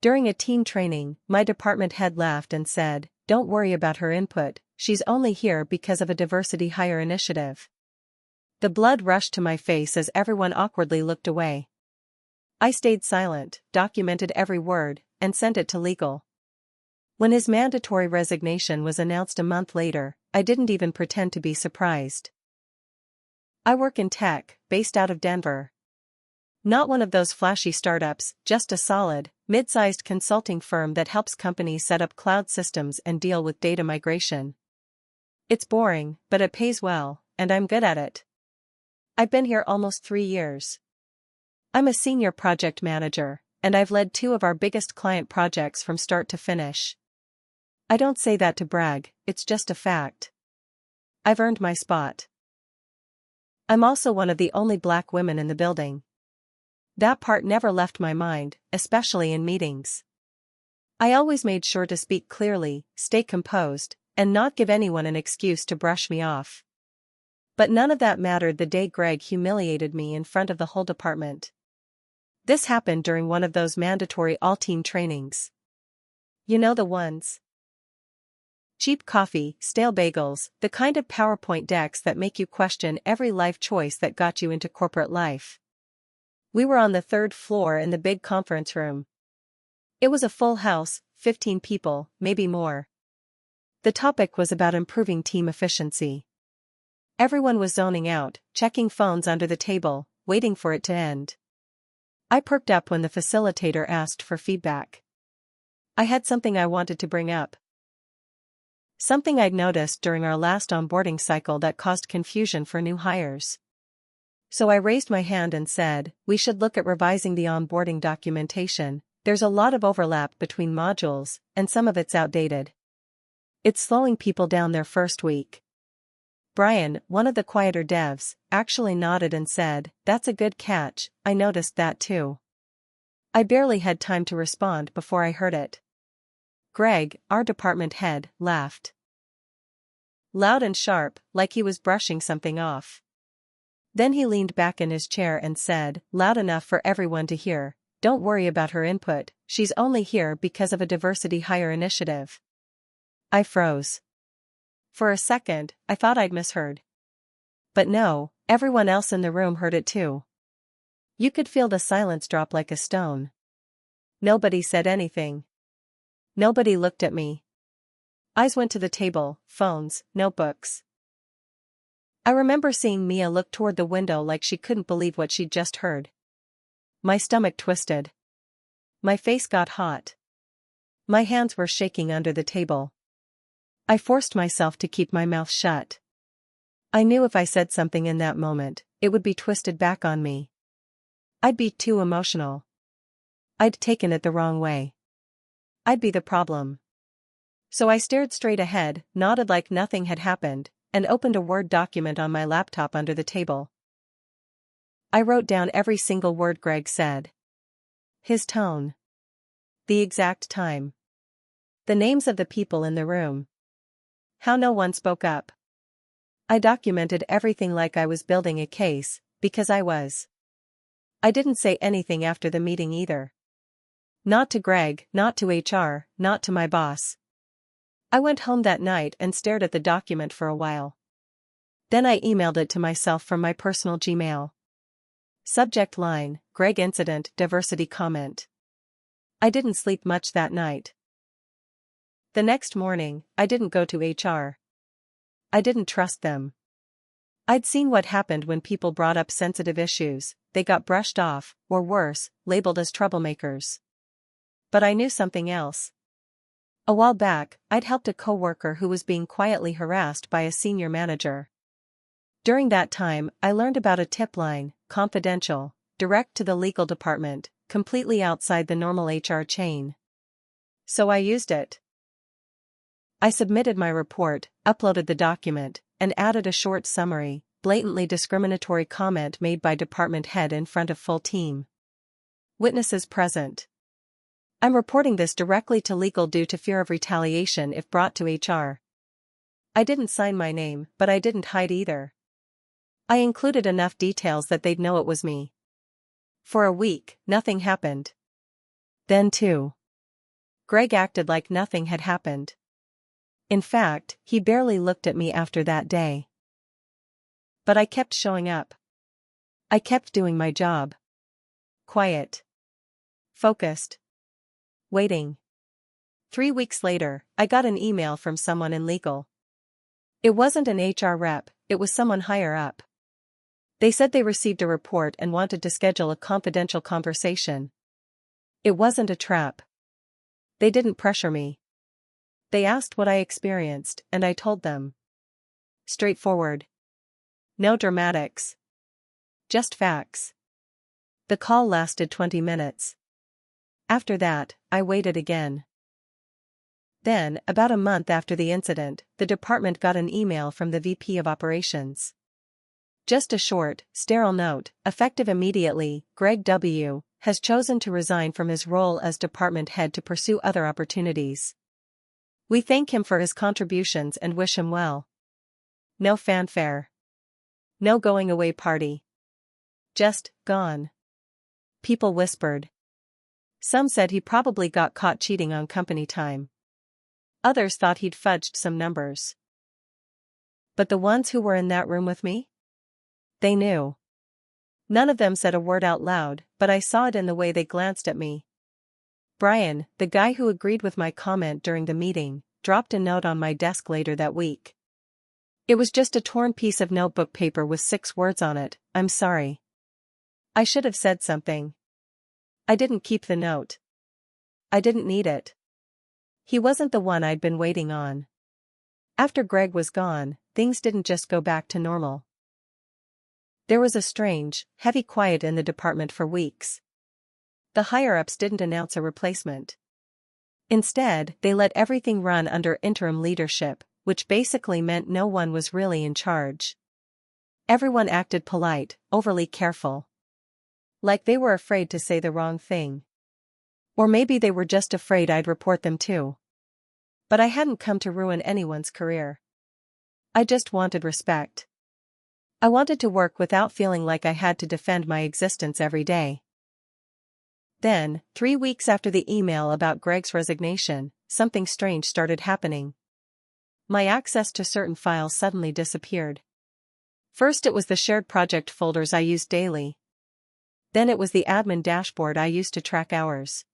During a team training, my department head laughed and said, "Don't worry about her input, she's only here because of a diversity hire initiative." The blood rushed to my face as everyone awkwardly looked away. I stayed silent, documented every word, and sent it to legal. When his mandatory resignation was announced a month later, I didn't even pretend to be surprised. I work in tech, based out of Denver. Not one of those flashy startups, just a solid, mid-sized consulting firm that helps companies set up cloud systems and deal with data migration. It's boring, but it pays well, and I'm good at it. I've been here almost 3 years. I'm a senior project manager, and I've led 2 of our biggest client projects from start to finish. I don't say that to brag, it's just a fact. I've earned my spot. I'm also one of the only Black women in the building. That part never left my mind, especially in meetings. I always made sure to speak clearly, stay composed, and not give anyone an excuse to brush me off. But none of that mattered the day Greg humiliated me in front of the whole department. This happened during one of those mandatory all-team trainings. You know the ones. Cheap coffee, stale bagels, the kind of PowerPoint decks that make you question every life choice that got you into corporate life. We were on the 3rd floor in the big conference room. It was a full house, 15 people, maybe more. The topic was about improving team efficiency. Everyone was zoning out, checking phones under the table, waiting for it to end. I perked up when the facilitator asked for feedback. I had something I wanted to bring up. Something I'd noticed during our last onboarding cycle that caused confusion for new hires. So I raised my hand and said, "We should look at revising the onboarding documentation. There's a lot of overlap between modules, and some of it's outdated. It's slowing people down their first week." Brian, one of the quieter devs, actually nodded and said, "That's a good catch, I noticed that too." I barely had time to respond before I heard it. Greg, our department head, laughed. Loud and sharp, like he was brushing something off. Then he leaned back in his chair and said, loud enough for everyone to hear, "Don't worry about her input, she's only here because of a diversity hire initiative." I froze. For a second, I thought I'd misheard. But no, everyone else in the room heard it too. You could feel the silence drop like a stone. Nobody said anything. Nobody looked at me. Eyes went to the table, phones, notebooks. I remember seeing Mia look toward the window like she couldn't believe what she'd just heard. My stomach twisted. My face got hot. My hands were shaking under the table. I forced myself to keep my mouth shut. I knew if I said something in that moment, it would be twisted back on me. I'd be too emotional. I'd taken it the wrong way. I'd be the problem. So I stared straight ahead, nodded like nothing had happened, and opened a Word document on my laptop under the table. I wrote down every single word Greg said. His tone. The exact time. The names of the people in the room. How no one spoke up. I documented everything like I was building a case, because I was. I didn't say anything after the meeting either. Not to Greg, not to HR, not to my boss. I went home that night and stared at the document for a while. Then I emailed it to myself from my personal Gmail. Subject line, Greg Incident, Diversity Comment. I didn't sleep much that night. The next morning, I didn't go to HR. I didn't trust them. I'd seen what happened when people brought up sensitive issues, they got brushed off, or worse, labeled as troublemakers. But I knew something else. A while back, I'd helped a coworker who was being quietly harassed by a senior manager. During that time, I learned about a tip line, confidential, direct to the legal department, completely outside the normal HR chain. So I used it. I submitted my report, uploaded the document, and added a short summary, blatantly discriminatory comment made by department head in front of full team. Witnesses present. I'm reporting this directly to legal due to fear of retaliation if brought to HR. I didn't sign my name, but I didn't hide either. I included enough details that they'd know it was me. For a week, nothing happened. Then 2 Greg acted like nothing had happened. In fact, he barely looked at me after that day. But I kept showing up. I kept doing my job. Quiet. Focused. Waiting. 3 weeks later, I got an email from someone in legal. It wasn't an HR rep, it was someone higher up. They said they received a report and wanted to schedule a confidential conversation. It wasn't a trap. They didn't pressure me. They asked what I experienced, and I told them. Straightforward. No dramatics. Just facts. The call lasted 20 minutes. After that, I waited again. Then, about a month after the incident, the department got an email from the VP of Operations. Just a short, sterile note, effective immediately, Greg W. has chosen to resign from his role as department head to pursue other opportunities. We thank him for his contributions and wish him well. No fanfare. No going away party. Just, gone. People whispered. Some said he probably got caught cheating on company time. Others thought he'd fudged some numbers. But the ones who were in that room with me? They knew. None of them said a word out loud, but I saw it in the way they glanced at me. Brian, the guy who agreed with my comment during the meeting, dropped a note on my desk later that week. It was just a torn piece of notebook paper with 6 words on it, "I'm sorry. I should have said something. I didn't keep the note. I didn't need it." He wasn't the one I'd been waiting on. After Greg was gone, things didn't just go back to normal. There was a strange, heavy quiet in the department for weeks. The higher-ups didn't announce a replacement. Instead, they let everything run under interim leadership, which basically meant no one was really in charge. Everyone acted polite, overly careful. Like they were afraid to say the wrong thing. Or maybe they were just afraid I'd report them too. But I hadn't come to ruin anyone's career. I just wanted respect. I wanted to work without feeling like I had to defend my existence every day. Then, 3 weeks after the email about Greg's resignation, something strange started happening. My access to certain files suddenly disappeared. First it was the shared project folders I used daily. Then it was the admin dashboard I used to track hours.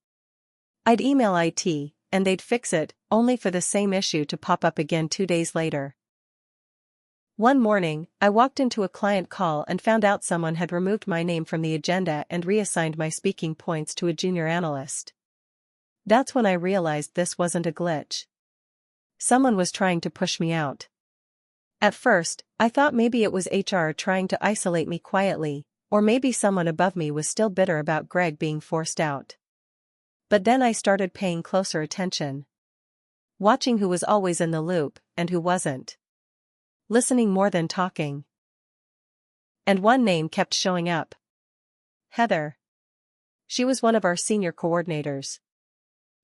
I'd email IT, and they'd fix it, only for the same issue to pop up again 2 days later. One morning, I walked into a client call and found out someone had removed my name from the agenda and reassigned my speaking points to a junior analyst. That's when I realized this wasn't a glitch. Someone was trying to push me out. At first, I thought maybe it was HR trying to isolate me quietly, or maybe someone above me was still bitter about Greg being forced out. But then I started paying closer attention. Watching who was always in the loop, and who wasn't. Listening more than talking. And one name kept showing up. Heather. She was one of our senior coordinators.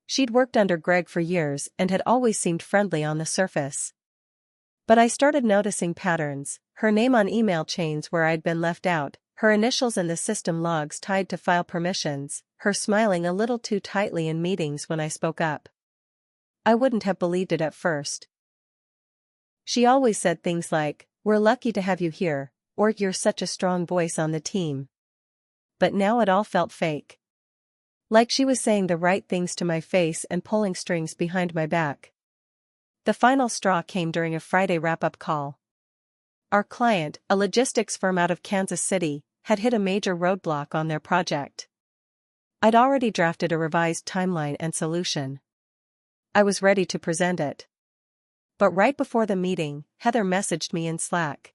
She'd worked under Greg for years and had always seemed friendly on the surface. But I started noticing patterns, her name on email chains where I'd been left out, her initials in the system logs tied to file permissions, her smiling a little too tightly in meetings when I spoke up. I wouldn't have believed it at first. She always said things like, "We're lucky to have you here," or "You're such a strong voice on the team." But now it all felt fake. Like she was saying the right things to my face and pulling strings behind my back. The final straw came during a Friday wrap-up call. Our client, a logistics firm out of Kansas City, had hit a major roadblock on their project. I'd already drafted a revised timeline and solution. I was ready to present it. But right before the meeting, Heather messaged me in Slack.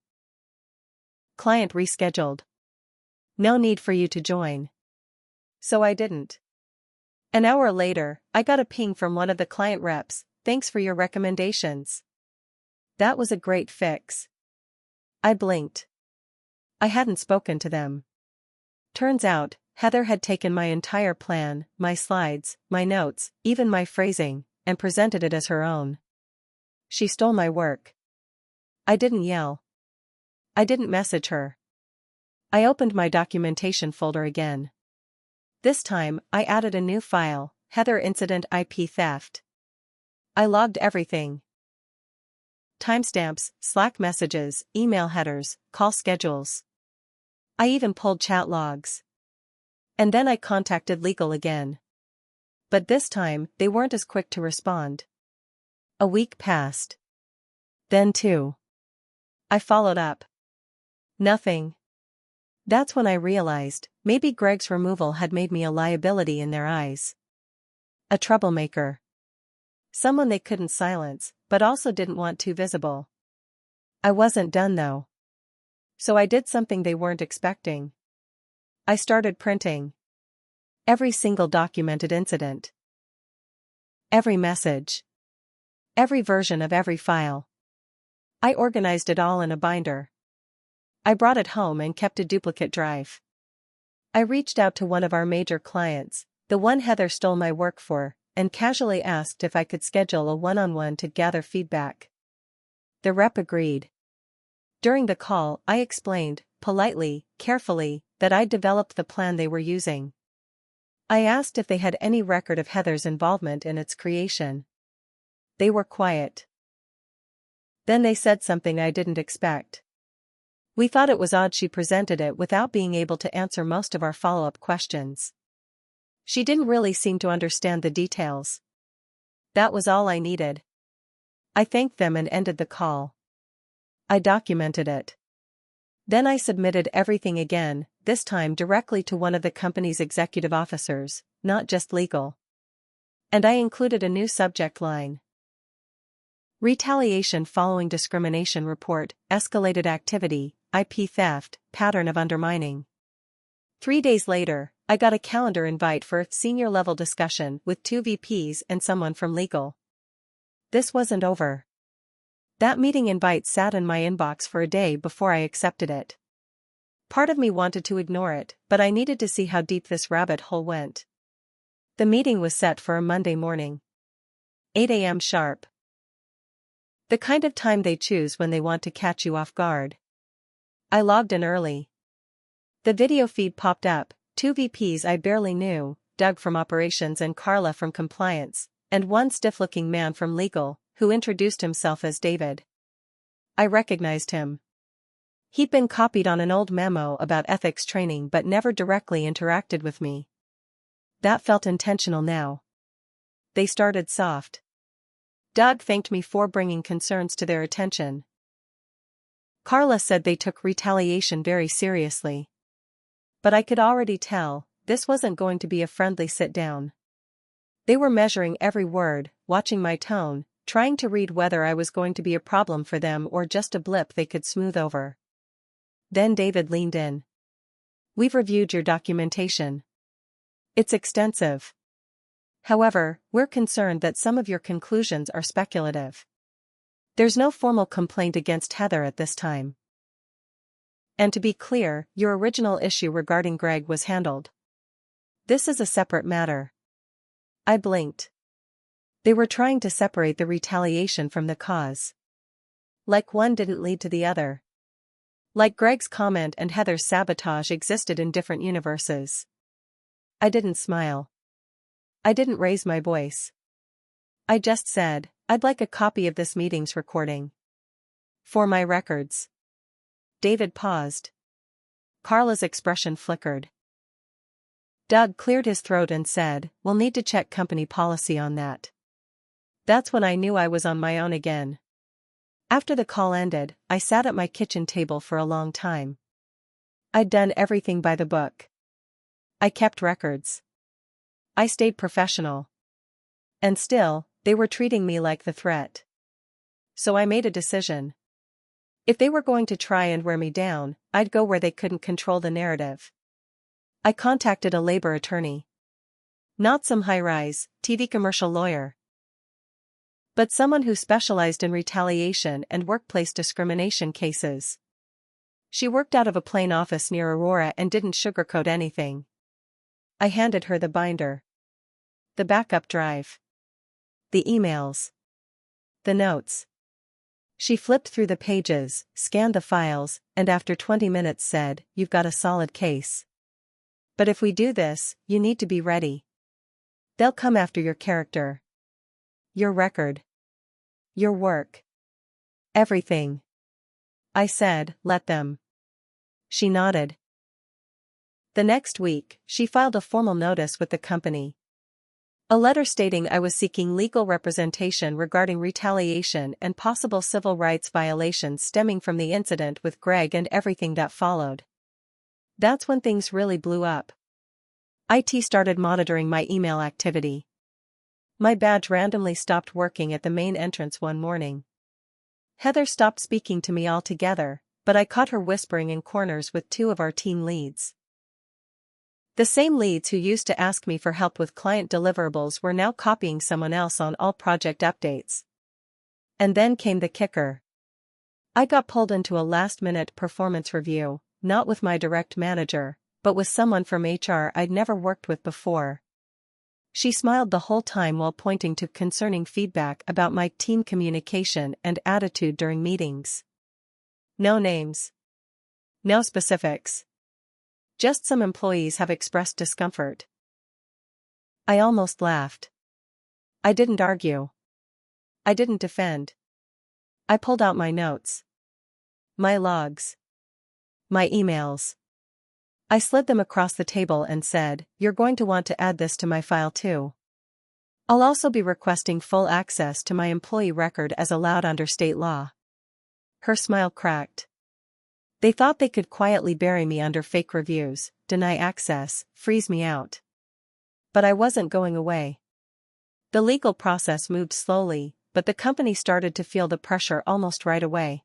"Client rescheduled. No need for you to join." So I didn't. An hour later, I got a ping from one of the client reps, "Thanks for your recommendations." That was a great fix. I blinked. I hadn't spoken to them. Turns out, Heather had taken my entire plan, my slides, my notes, even my phrasing, and presented it as her own. She stole my work. I didn't yell. I didn't message her. I opened my documentation folder again. This time, I added a new file, Heather incident IP theft. I logged everything. Timestamps, Slack messages, email headers, call schedules. I even pulled chat logs. And then I contacted legal again. But this time, they weren't as quick to respond. A week passed. Then 2. I followed up. Nothing. That's when I realized, maybe Greg's removal had made me a liability in their eyes. A troublemaker. Someone they couldn't silence, but also didn't want too visible. I wasn't done though. So I did something they weren't expecting. I started printing every single documented incident. Every message. Every version of every file. I organized it all in a binder. I brought it home and kept a duplicate drive. I reached out to one of our major clients, the one Heather stole my work for, and casually asked if I could schedule a one-on-one to gather feedback. The rep agreed. During the call, I explained, politely, carefully, that I'd developed the plan they were using. I asked if they had any record of Heather's involvement in its creation. They were quiet. Then they said something I didn't expect. We thought it was odd she presented it without being able to answer most of our follow-up questions. She didn't really seem to understand the details. That was all I needed. I thanked them and ended the call. I documented it. Then I submitted everything again, this time directly to one of the company's executive officers, not just legal. And I included a new subject line. Retaliation following discrimination report, escalated activity, IP theft, pattern of undermining. 3 days later, I got a calendar invite for a senior-level discussion with 2 VPs and someone from legal. This wasn't over. That meeting invite sat in my inbox for a day before I accepted it. Part of me wanted to ignore it, but I needed to see how deep this rabbit hole went. The meeting was set for a Monday morning. 8 a.m. sharp. The kind of time they choose when they want to catch you off guard. I logged in early. The video feed popped up, 2 VPs I barely knew, Doug from operations and Carla from compliance, and one stiff-looking man from legal, who introduced himself as David. I recognized him. He'd been copied on an old memo about ethics training but never directly interacted with me. That felt intentional now. They started soft. Doug thanked me for bringing concerns to their attention. Carla said they took retaliation very seriously. But I could already tell, this wasn't going to be a friendly sit-down. They were measuring every word, watching my tone, trying to read whether I was going to be a problem for them or just a blip they could smooth over. Then David leaned in. We've reviewed your documentation. It's extensive. However, we're concerned that some of your conclusions are speculative. There's no formal complaint against Heather at this time. And to be clear, your original issue regarding Greg was handled. This is a separate matter. I blinked. They were trying to separate the retaliation from the cause. Like one didn't lead to the other. Like Greg's comment and Heather's sabotage existed in different universes. I didn't smile. I didn't raise my voice. I just said, I'd like a copy of this meeting's recording. For my records. David paused. Carla's expression flickered. Doug cleared his throat and said, we'll need to check company policy on that. That's when I knew I was on my own again. After the call ended, I sat at my kitchen table for a long time. I'd done everything by the book. I kept records. I stayed professional. And still, they were treating me like the threat. So I made a decision. If they were going to try and wear me down, I'd go where they couldn't control the narrative. I contacted a labor attorney. Not some high-rise, TV commercial lawyer. But someone who specialized in retaliation and workplace discrimination cases. She worked out of a plain office near Aurora and didn't sugarcoat anything. I handed her the binder. The backup drive. The emails. The notes. She flipped through the pages, scanned the files, and after 20 minutes said, "You've got a solid case. But if we do this, you need to be ready." They'll come after your character. Your record. Your work. Everything. I said, let them. She nodded. The next week, she filed a formal notice with the company. A letter stating I was seeking legal representation regarding retaliation and possible civil rights violations stemming from the incident with Greg and everything that followed. That's when things really blew up. IT started monitoring my email activity. My badge randomly stopped working at the main entrance one morning. Heather stopped speaking to me altogether, but I caught her whispering in corners with two of our team leads. The same leads who used to ask me for help with client deliverables were now copying someone else on all project updates. And then came the kicker. I got pulled into a last-minute performance review, not with my direct manager, but with someone from HR I'd never worked with before. She smiled the whole time while pointing to concerning feedback about my team communication and attitude during meetings. No names. No specifics. Just some employees have expressed discomfort. I almost laughed. I didn't argue. I didn't defend. I pulled out my notes. My logs. My emails. I slid them across the table and said, "You're going to want to add this to my file too. I'll also be requesting full access to my employee record as allowed under state law." Her smile cracked. They thought they could quietly bury me under fake reviews, deny access, freeze me out. But I wasn't going away. The legal process moved slowly, but the company started to feel the pressure almost right away.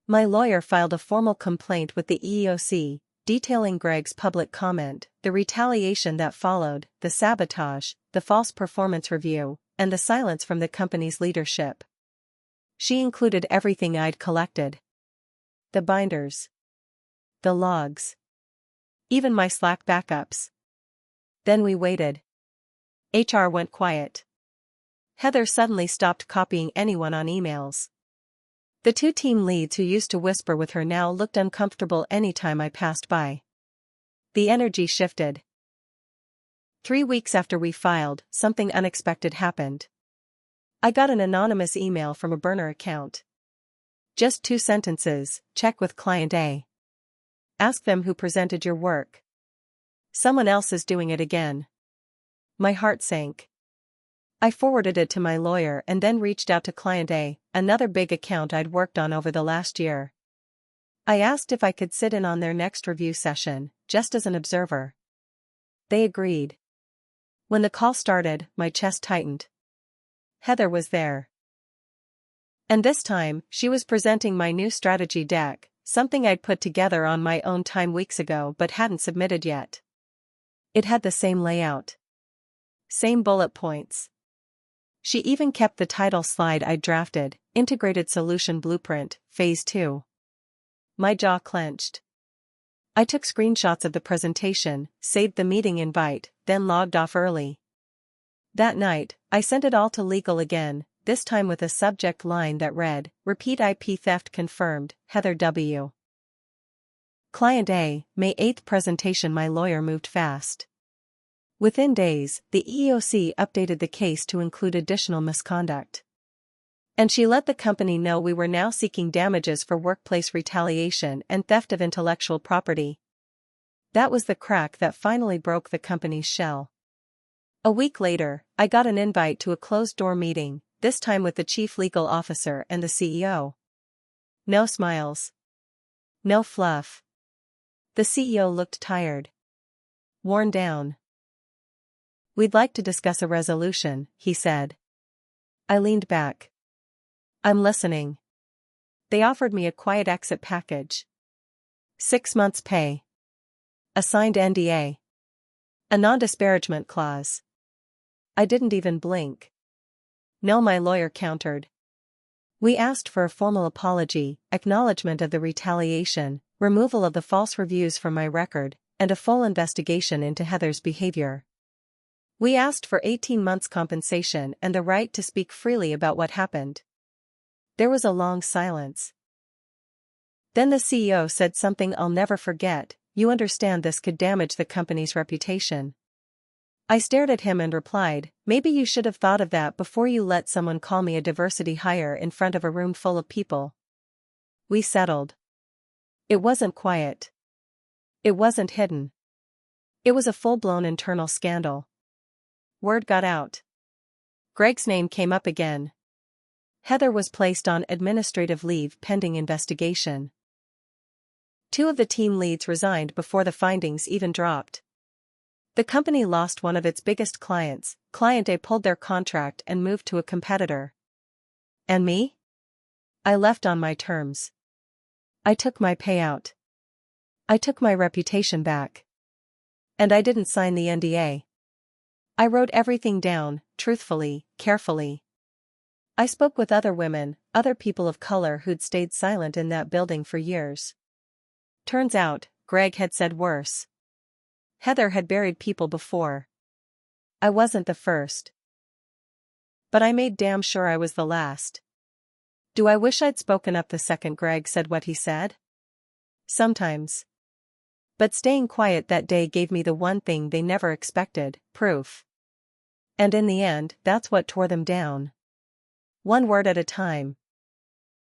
My lawyer filed a formal complaint with the EEOC, detailing Greg's public comment, the retaliation that followed, the sabotage, the false performance review, and the silence from the company's leadership. She included everything I'd collected. The binders. The logs. Even my Slack backups. Then we waited. HR went quiet. Heather suddenly stopped copying anyone on emails. The two team leads who used to whisper with her now looked uncomfortable anytime I passed by. The energy shifted. 3 weeks after we filed, something unexpected happened. I got an anonymous email from a burner account. Just 2 sentences, check with client A. Ask them who presented your work. Someone else is doing it again. My heart sank. I forwarded it to my lawyer and then reached out to client A, another big account I'd worked on over the last year. I asked if I could sit in on their next review session, just as an observer. They agreed. When the call started, my chest tightened. Heather was there. And this time, she was presenting my new strategy deck, something I'd put together on my own time weeks ago but hadn't submitted yet. It had the same layout. Same bullet points. She even kept the title slide I'd drafted, Integrated Solution Blueprint, Phase 2. My jaw clenched. I took screenshots of the presentation, saved the meeting invite, then logged off early. That night, I sent it all to legal again, this time with a subject line that read, "Repeat IP theft confirmed, Heather W." Client A, May 8 presentation. My lawyer moved fast. Within days, the EEOC updated the case to include additional misconduct. And she let the company know we were now seeking damages for workplace retaliation and theft of intellectual property. That was the crack that finally broke the company's shell. A week later, I got an invite to a closed-door meeting, this time with the chief legal officer and the CEO. No smiles. No fluff. The CEO looked tired. Worn down. "We'd like to discuss a resolution," he said. I leaned back. "I'm listening." They offered me a quiet exit package. 6 months' pay. A signed NDA. A non-disparagement clause. I didn't even blink. "No," my lawyer countered. "We asked for a formal apology, acknowledgement of the retaliation, removal of the false reviews from my record, and a full investigation into Heather's behavior. We asked for 18 months compensation and the right to speak freely about what happened." There was a long silence. Then the CEO said something I'll never forget, "You understand this could damage the company's reputation." I stared at him and replied, maybe you should have thought of that before you let someone call me a diversity hire in front of a room full of people. We settled. It wasn't quiet. It wasn't hidden. It was a full-blown internal scandal. Word got out. Greg's name came up again. Heather was placed on administrative leave pending investigation. 2 of the team leads resigned before the findings even dropped. The company lost one of its biggest clients. Client A pulled their contract and moved to a competitor. And me? I left on my terms. I took my payout. I took my reputation back. And I didn't sign the NDA. I wrote everything down, truthfully, carefully. I spoke with other women, other people of color who'd stayed silent in that building for years. Turns out, Greg had said worse. Heather had buried people before. I wasn't the first. But I made damn sure I was the last. Do I wish I'd spoken up the second Greg said what he said? Sometimes. But staying quiet that day gave me the one thing they never expected, proof. And in the end, that's what tore them down. One word at a time,